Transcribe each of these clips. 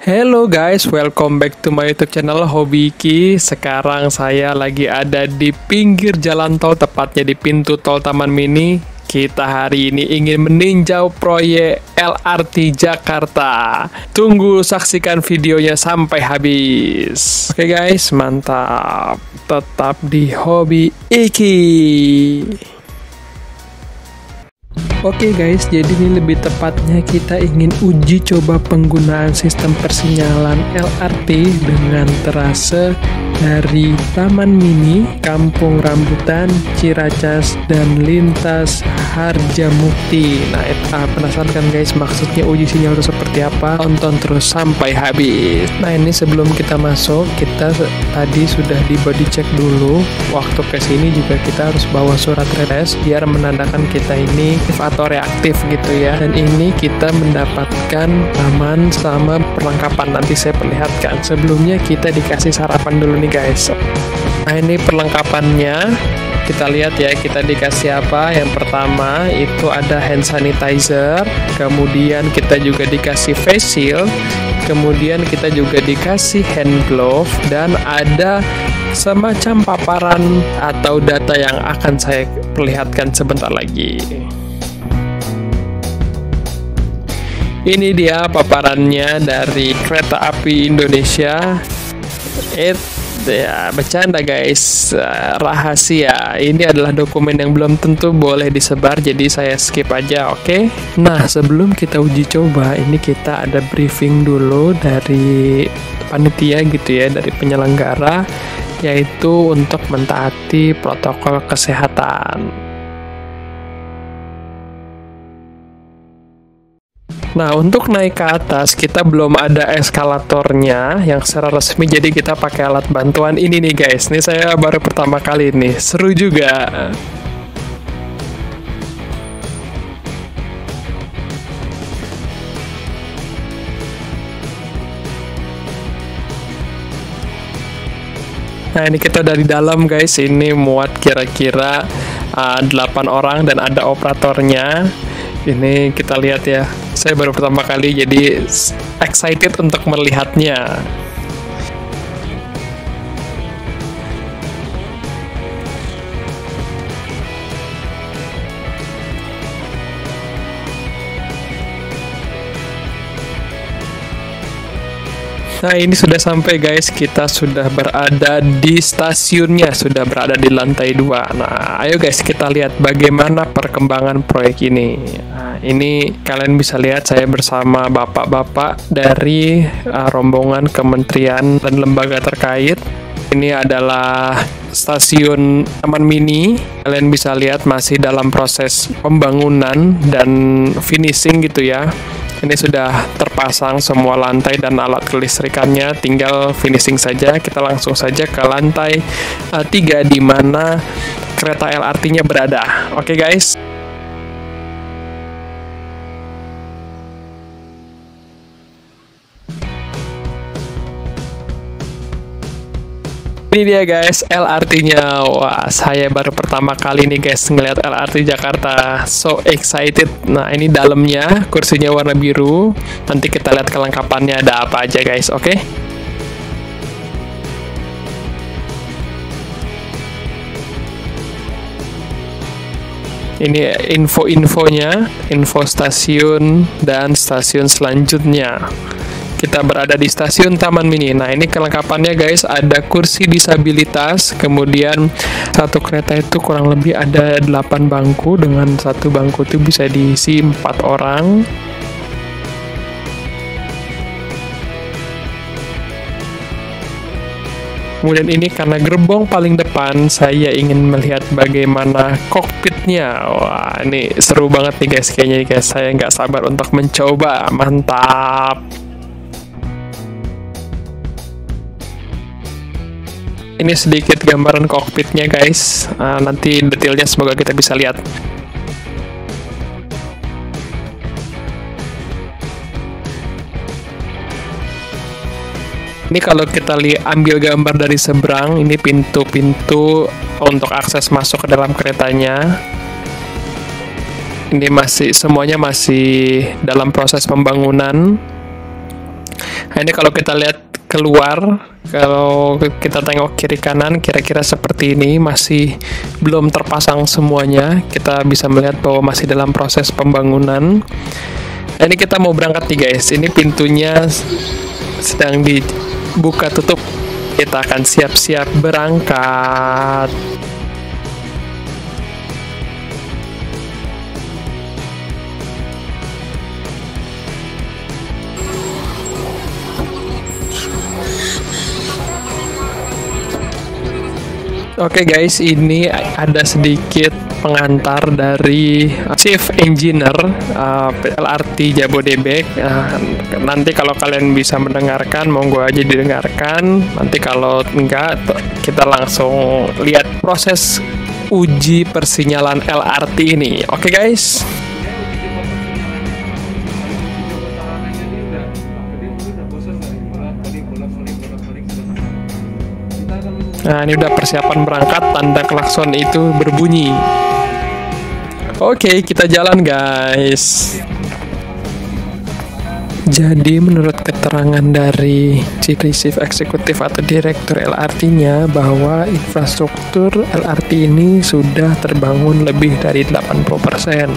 Hello guys, welcome back to my YouTube channel Hobiki. Sekarang saya lagi ada di pinggir jalan tol, tepatnya di pintu tol Taman Mini. Kita hari ini ingin meninjau proyek LRT Jakarta. Tunggu saksikan videonya sampai habis. Oke guys, mantap. Tetap di Hobiki. Oke guys, jadi ini lebih tepatnya kita ingin uji coba penggunaan sistem persinyalan LRT dengan trase dari Taman Mini, Kampung Rambutan, Ciracas, dan lintas Harjamukti. Nah, penasaran kan guys maksudnya uji sinyal itu seperti apa? Tonton terus sampai habis. Nah, ini sebelum kita masuk, kita tadi sudah di body check dulu. Waktu ke sini juga kita harus bawa surat tes biar menandakan kita ini atau reaktif gitu ya. Dan ini kita mendapatkan aman sama perlengkapan, nanti saya perlihatkan. Sebelumnya kita dikasih sarapan dulu nih guys. Nah, ini perlengkapannya. Kita lihat ya, kita dikasih apa. Yang pertama itu ada hand sanitizer, kemudian kita juga dikasih face shield, kemudian kita juga dikasih hand glove, dan ada semacam paparan atau data yang akan saya perlihatkan sebentar lagi. Ini dia paparannya dari Kereta Api Indonesia. Ya, bercanda guys, rahasia. Ini adalah dokumen yang belum tentu boleh disebar, jadi saya skip aja, oke? Nah, sebelum kita uji coba, ini kita ada briefing dulu dari panitia gitu ya, dari penyelenggara, yaitu untuk mentaati protokol kesehatan. Nah, untuk naik ke atas, kita belum ada eskalatornya yang secara resmi, jadi kita pakai alat bantuan ini nih guys. Ini saya baru pertama kali nih, seru juga. Nah, ini kita dari dalam guys, ini muat kira-kira 8 orang dan ada operatornya. Ini kita lihat ya, saya baru pertama kali jadi excited untuk melihatnya. Nah, ini sudah sampai guys, kita sudah berada di stasiunnya, sudah berada di lantai 2. Nah, ayo guys kita lihat bagaimana perkembangan proyek ini. Nah, ini kalian bisa lihat saya bersama bapak-bapak dari rombongan kementerian dan lembaga terkait. Ini adalah stasiun Taman Mini. Kalian bisa lihat masih dalam proses pembangunan dan finishing gitu ya. Ini sudah terpasang semua lantai dan alat kelistrikannya, tinggal finishing saja. Kita langsung saja ke lantai 3 di mana kereta LRT-nya berada. Oke guys. Ini dia guys, LRT-nya. Wah, saya baru pertama kali nih guys ngeliat LRT Jakarta. So excited. Nah, ini dalamnya, kursinya warna biru. Nanti kita lihat kelengkapannya ada apa aja guys, oke? Ini info-infonya, info stasiun dan stasiun selanjutnya. Kita berada di stasiun Taman Mini. Nah, ini kelengkapannya guys, ada kursi disabilitas, kemudian satu kereta itu kurang lebih ada 8 bangku, dengan satu bangku itu bisa diisi 4 orang. Kemudian ini karena gerbong paling depan, saya ingin melihat bagaimana kokpitnya. Wah, ini seru banget nih guys, kayaknya nih guys. Saya nggak sabar untuk mencoba. Mantap. Ini sedikit gambaran kokpitnya guys. Nanti detailnya semoga kita bisa lihat. Ini kalau kita ambil gambar dari seberang, ini pintu-pintu untuk akses masuk ke dalam keretanya. Ini semuanya masih dalam proses pembangunan. Nah, ini kalau kita lihat keluar, kalau kita tengok kiri kanan, kira-kira seperti ini, masih belum terpasang semuanya. Kita bisa melihat bahwa masih dalam proses pembangunan. Nah, ini kita mau berangkat nih guys. Ini pintunya sedang dibuka tutup. Kita akan siap-siap berangkat. Oke guys, ini ada sedikit pengantar dari Chief Engineer LRT Jabodebek. Nanti kalau kalian bisa mendengarkan, monggo aja didengarkan. Nanti kalau enggak, kita langsung lihat proses uji persinyalan LRT ini. Oke guys. Nah, ini udah persiapan berangkat, tanda klakson itu berbunyi. Oke, kita jalan guys. Jadi menurut keterangan dari Chief Eksekutif atau Direktur LRT-nya bahwa infrastruktur LRT ini sudah terbangun lebih dari 80%.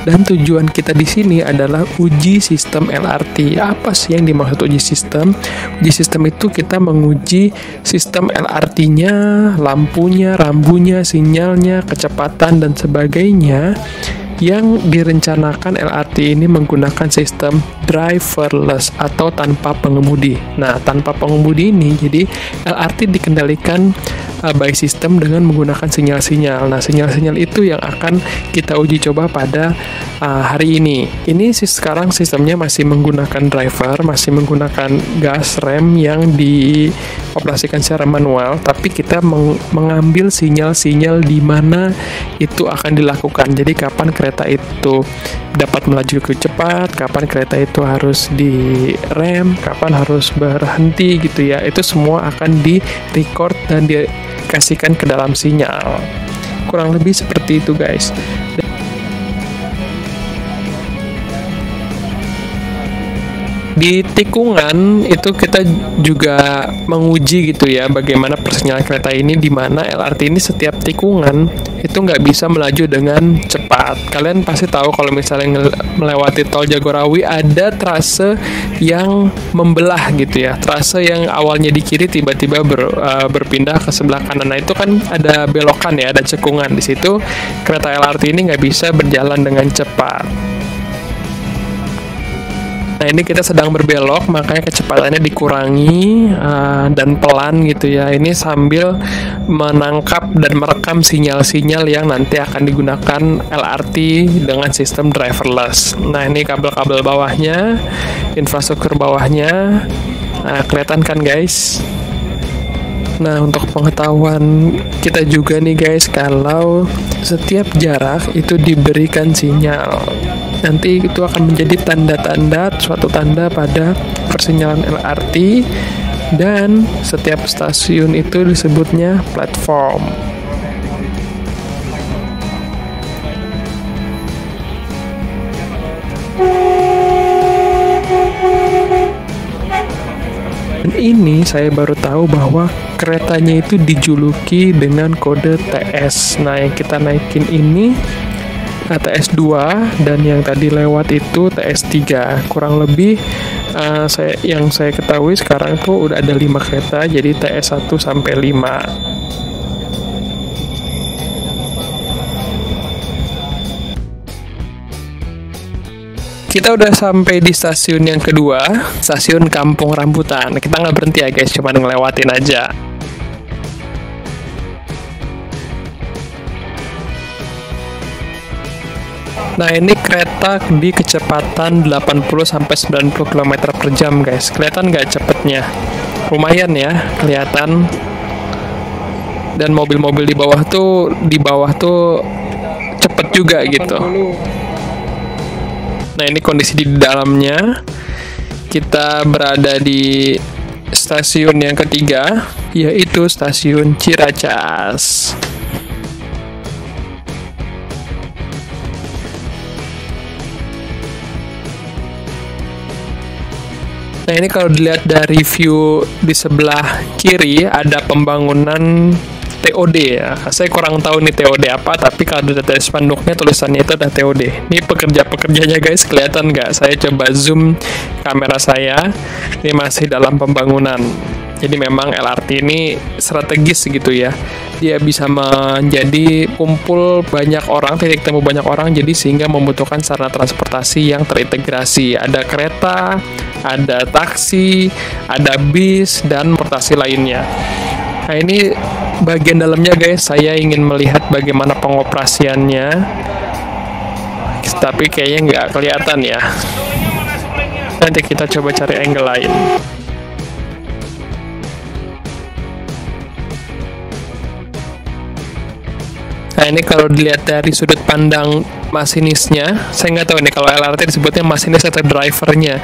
Dan tujuan kita di sini adalah uji sistem LRT. Apa sih yang dimaksud uji sistem? Uji sistem itu kita menguji sistem LRT-nya, lampunya, rambunya, sinyalnya, kecepatan dan sebagainya yang direncanakan LRT ini menggunakan sistem driverless atau tanpa pengemudi. Nah, tanpa pengemudi ini, jadi LRT dikendalikan by sistem dengan menggunakan sinyal-sinyal. Nah, sinyal-sinyal itu yang akan kita uji coba pada hari ini. Ini sekarang sistemnya masih menggunakan driver, masih menggunakan gas rem yang dioperasikan secara manual, tapi kita mengambil sinyal-sinyal di mana itu akan dilakukan. Jadi kapan kereta itu dapat melaju ke cepat, kapan kereta itu harus direm, kapan harus berhenti gitu ya. Itu semua akan di-record dan dikasihkan ke dalam sinyal. Kurang lebih seperti itu guys. Di tikungan itu kita juga menguji gitu ya bagaimana persinyalan kereta ini, di mana LRT ini setiap tikungan itu nggak bisa melaju dengan cepat. Kalian pasti tahu kalau misalnya melewati tol Jagorawi ada trase yang membelah gitu ya, trase yang awalnya di kiri tiba-tiba berpindah ke sebelah kanan. Nah itu kan ada belokan ya, ada cekungan di situ. Kereta LRT ini nggak bisa berjalan dengan cepat. Nah ini kita sedang berbelok, makanya kecepatannya dikurangi dan pelan gitu ya. Ini sambil menangkap dan merekam sinyal-sinyal yang nanti akan digunakan LRT dengan sistem driverless. Nah ini kabel-kabel bawahnya, infrastruktur bawahnya, kelihatan kan guys? Nah, untuk pengetahuan kita juga nih guys, kalau setiap jarak itu diberikan sinyal. Nanti itu akan menjadi tanda-tanda, suatu tanda pada persinyalan LRT, dan setiap stasiun itu disebutnya platform. Dan ini saya baru tahu bahwa keretanya itu dijuluki dengan kode TS. Nah, yang kita naikin ini TS2 dan yang tadi lewat itu TS3. Kurang lebih yang saya ketahui sekarang tuh udah ada 5 kereta, jadi TS1 sampai 5. Kita udah sampai di stasiun yang kedua, stasiun Kampung Rambutan. Kita nggak berhenti ya guys, cuma ngelewatin aja. Nah ini kereta di kecepatan 80-90 km per jam guys. Kelihatan nggak cepetnya? Lumayan ya, kelihatan. Dan mobil-mobil di bawah tuh cepet juga gitu. Nah ini kondisi di dalamnya. Kita berada di stasiun yang ketiga, yaitu stasiun Ciracas. Nah, ini kalau dilihat dari view di sebelah kiri ada pembangunan TOD ya. Saya kurang tahu nih TOD apa, tapi kalau dilihat dari spanduknya tulisannya itu ada TOD. Ini pekerja-pekerjanya guys, kelihatan nggak? Saya coba zoom kamera saya. Ini masih dalam pembangunan. Jadi memang LRT ini strategis gitu ya. Dia bisa menjadi kumpul banyak orang, titik temu banyak orang, jadi sehingga membutuhkan sarana transportasi yang terintegrasi. Ada kereta, ada taksi, ada bis, dan transportasi lainnya. Nah, ini bagian dalamnya guys, saya ingin melihat bagaimana pengoperasiannya, tapi kayaknya nggak kelihatan ya. Nanti kita coba cari angle lain. Nah, ini kalau dilihat dari sudut pandang masinisnya, saya nggak tahu nih kalau LRT disebutnya masinis atau drivernya.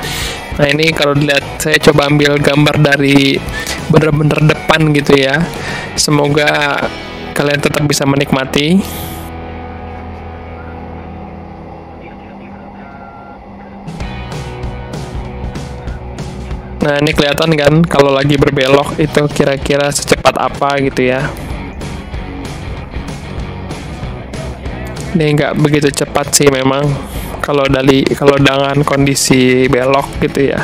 Nah, ini kalau dilihat, saya coba ambil gambar dari bener-bener depan gitu ya. Semoga kalian tetap bisa menikmati. Nah, ini kelihatan kan kalau lagi berbelok itu kira-kira secepat apa gitu ya. Ini nggak begitu cepat sih memang kalau dengan kondisi belok gitu ya.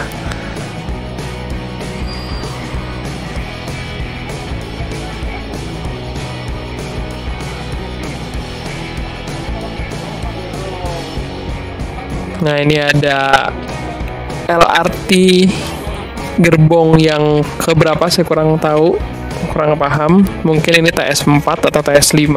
Nah, ini ada LRT gerbong yang keberapa saya kurang tahu, kurang paham. Mungkin ini TS4 atau TS5.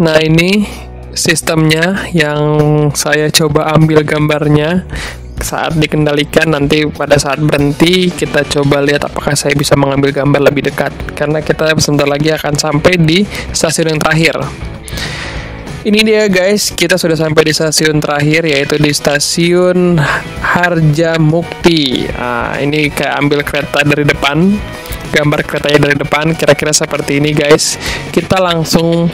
Nah, ini sistemnya yang saya coba ambil gambarnya saat dikendalikan. Nanti pada saat berhenti kita coba lihat apakah saya bisa mengambil gambar lebih dekat, karena kita sebentar lagi akan sampai di stasiun yang terakhir. Ini dia guys, kita sudah sampai di stasiun terakhir, yaitu di stasiun Harjamukti. Nah, ini kayak ambil kereta dari depan, gambar keretanya dari depan, kira-kira seperti ini guys. Kita langsung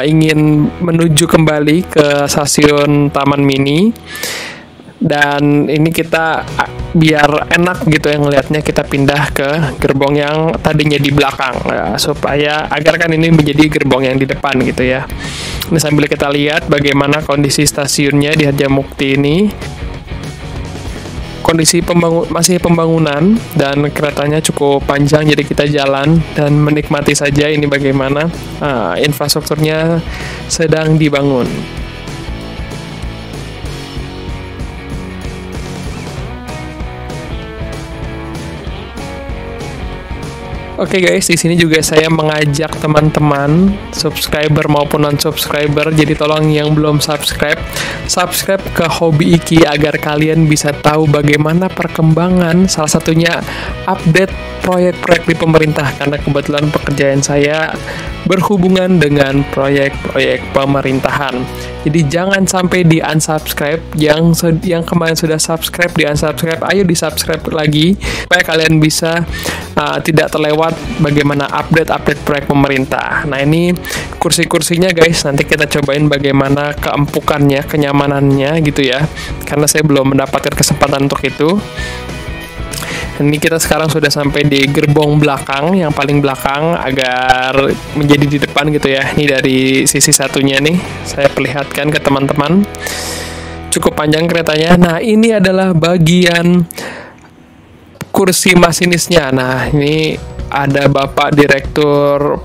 ingin menuju kembali ke stasiun Taman Mini. Dan ini kita biar enak gitu yang ngelihatnya, kita pindah ke gerbong yang tadinya di belakang ya, supaya agar kan ini menjadi gerbong yang di depan gitu ya. Ini sambil kita lihat bagaimana kondisi stasiunnya di Harjamukti ini. Kondisi masih pembangunan dan keretanya cukup panjang, jadi kita jalan dan menikmati saja ini bagaimana infrastrukturnya sedang dibangun. Oke guys, di sini juga saya mengajak teman-teman subscriber maupun non-subscriber, jadi tolong yang belum subscribe ke Hobi Iki agar kalian bisa tahu bagaimana perkembangan, salah satunya update proyek-proyek di pemerintah, karena kebetulan pekerjaan saya berhubungan dengan proyek-proyek pemerintahan. Jadi jangan sampai di unsubscribe. Yang kemarin sudah subscribe, di unsubscribe, ayo di subscribe lagi supaya kalian bisa tidak terlewat bagaimana update proyek pemerintah. Nah, ini kursi-kursinya guys, nanti kita cobain bagaimana keempukannya, kenyamanannya gitu ya, karena saya belum mendapatkan kesempatan untuk itu. Ini kita sekarang sudah sampai di gerbong belakang, yang paling belakang agar menjadi di depan gitu ya. Ini dari sisi satunya nih, saya perlihatkan ke teman-teman. Cukup panjang keretanya. Nah, ini adalah bagian kursi masinisnya. Nah, ini ada Bapak Direktur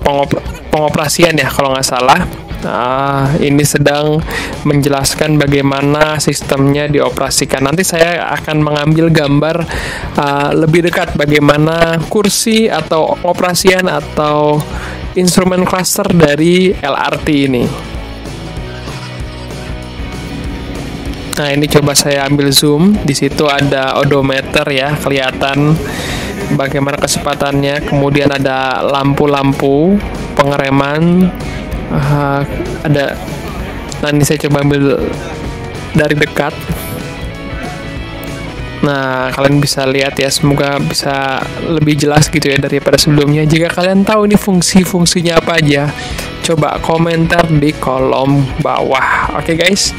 Pengoperasian ya kalau nggak salah. Nah, ini sedang menjelaskan bagaimana sistemnya dioperasikan. Nanti saya akan mengambil gambar lebih dekat bagaimana kursi atau operasian atau instrumen cluster dari LRT ini. Nah, ini coba saya ambil zoom. Di situ ada odometer ya, kelihatan bagaimana kecepatannya. Kemudian ada lampu-lampu pengereman. Ada. Nah, ini saya coba ambil dari dekat. Nah, kalian bisa lihat ya, semoga bisa lebih jelas gitu ya daripada sebelumnya. Jika kalian tahu ini fungsi-fungsinya apa aja, coba komentar di kolom bawah. Oke guys.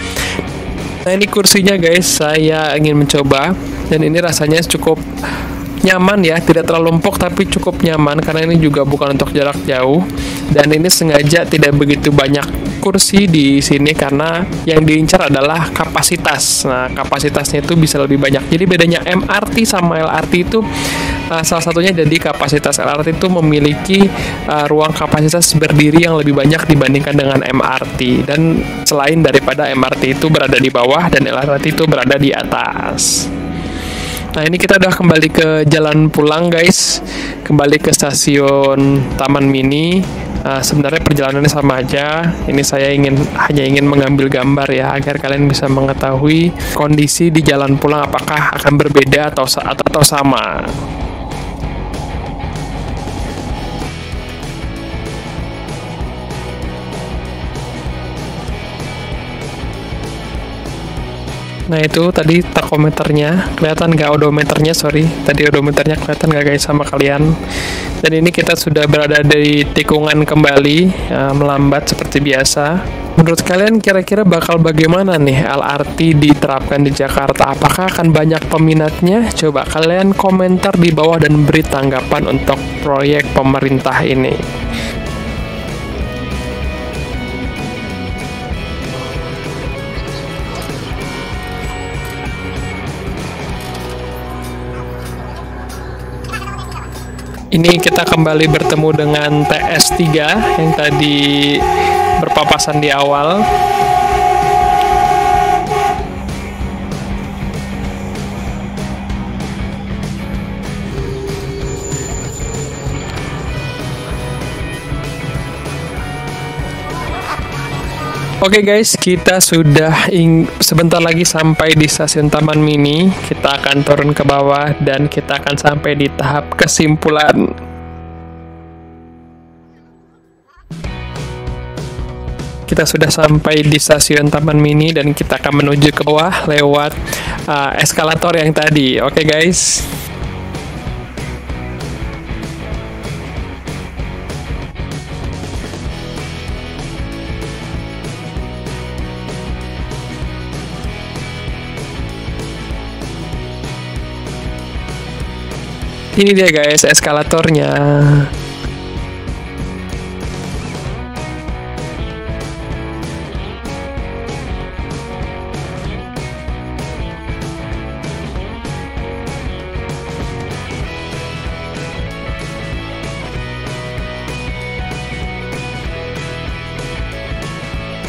Nah, ini kursinya guys, saya ingin mencoba dan ini rasanya cukup nyaman ya, tidak terlalu empuk tapi cukup nyaman karena ini juga bukan untuk jarak jauh, dan ini sengaja tidak begitu banyak kursi di sini karena yang diincar adalah kapasitas. Nah, kapasitasnya itu bisa lebih banyak. Jadi bedanya MRT sama LRT itu salah satunya, jadi kapasitas LRT itu memiliki ruang kapasitas berdiri yang lebih banyak dibandingkan dengan MRT, dan selain daripada MRT itu berada di bawah dan LRT itu berada di atas. Nah, ini kita udah kembali ke jalan pulang guys, kembali ke stasiun Taman Mini. Sebenarnya perjalanannya sama aja. Ini saya hanya ingin mengambil gambar ya, agar kalian bisa mengetahui kondisi di jalan pulang apakah akan berbeda atau sama. Nah, itu tadi takometernya, kelihatan nggak odometernya, sorry. Tadi odometernya kelihatan nggak guys sama kalian. Dan ini kita sudah berada di tikungan kembali, melambat seperti biasa. Menurut kalian kira-kira bakal bagaimana nih LRT diterapkan di Jakarta? Apakah akan banyak peminatnya? Coba kalian komentar di bawah dan beri tanggapan untuk proyek pemerintah ini. Ini kita kembali bertemu dengan TS3 yang tadi berpapasan di awal. Oke guys, kita sudah sebentar lagi sampai di stasiun Taman Mini. Kita akan turun ke bawah dan kita akan sampai di tahap kesimpulan. Kita sudah sampai di stasiun Taman Mini dan kita akan menuju ke bawah lewat eskalator yang tadi. Oke guys. Ini dia guys eskalatornya.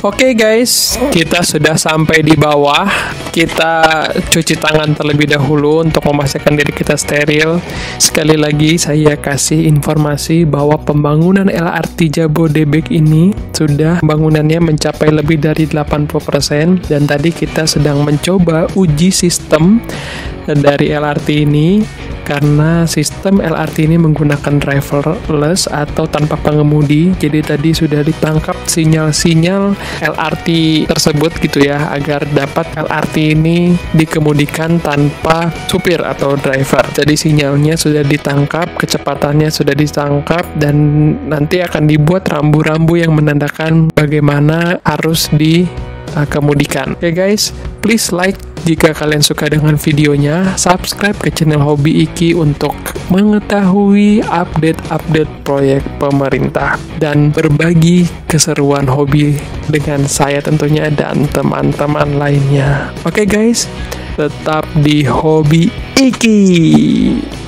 Oke guys, kita sudah sampai di bawah. Kita cuci tangan terlebih dahulu untuk memastikan diri kita steril. Sekali lagi saya kasih informasi bahwa pembangunan LRT Jabodebek ini sudah pembangunannya mencapai lebih dari 80%, dan tadi kita sedang mencoba uji sistem dari LRT ini karena sistem LRT ini menggunakan driverless atau tanpa pengemudi. Jadi tadi sudah ditangkap sinyal-sinyal LRT tersebut gitu ya, agar dapat LRT ini dikemudikan tanpa supir atau driver. Jadi sinyalnya sudah ditangkap, kecepatannya sudah ditangkap, dan nanti akan dibuat rambu-rambu yang menandakan bagaimana harus dikemudikan. Oke guys, please like jika kalian suka dengan videonya, subscribe ke channel Hobi Iki untuk mengetahui update-update proyek pemerintah dan berbagi keseruan hobi dengan saya tentunya dan teman-teman lainnya. Oke guys, tetap di Hobi Iki.